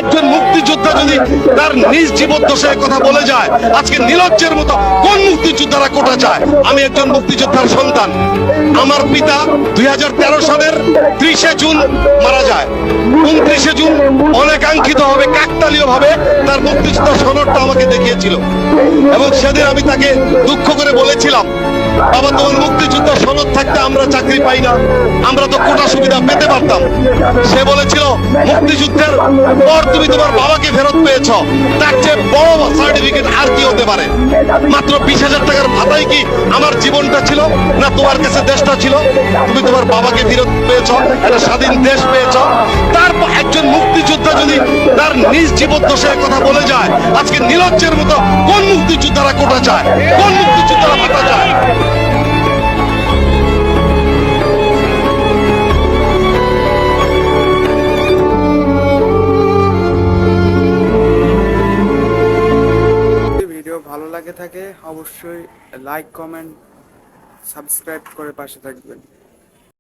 একজন মুক্তিযোদ্ধা যদি তার নিজ জীবদ্দশায় কথা বলে যায়, আজকে নির্লজ্জের মতো কোন মুক্তিযোদ্ধারা কোটা চায়? আমি একজন মুক্তিযোদ্ধার সন্তান। আমার পিতা 2013 সালের 30শে জুন মারা যায়। 29শে জুন অনেকাঙ্ক্ষিত ভাবে, কাকতালীয় ভাবে তার মুক্তিযোদ্ধার সনদটা আমাকে দেখিয়েছিল এবং সেদিন আমি তাকে দুঃখ করে বলেছিলাম, বাবা, তোমার মুক্তিযোদ্ধার সনদ থাকতে আমরা চাকরি পাই না, আমরা তো কোটা সুবিধা পেতে পারতাম। সে বলেছিল, মুক্তিযুদ্ধের পর তুমি তোমার বাবাকে ফেরত পেয়েছ, তার চেয়ে বড় সার্টিফিকেট আর কি হতে পারে? মাত্র 20,000 টাকার ভাতাই কি আমার জীবনটা ছিল না তোমার কাছে দেশটা ছিল? তুমি তোমার বাবাকে ফেরত পেয়েছ, একটা স্বাধীন দেশ পেয়েছ। তারপর একজন মুক্তিযোদ্ধা যদি তার নিজ জীবদ্দশায় কথা বলে যায়, আজকে নির্লজ্জের মতো কোন মুক্তিযোদ্ধারা কোটা চায়, কোন মুক্তিযোদ্ধারা ভাতা চায়? ভিডিও ভালো লাগে থাকে অবশ্যই লাইক, কমেন্ট, সাবস্ক্রাইব করে পাশে থাকবেন।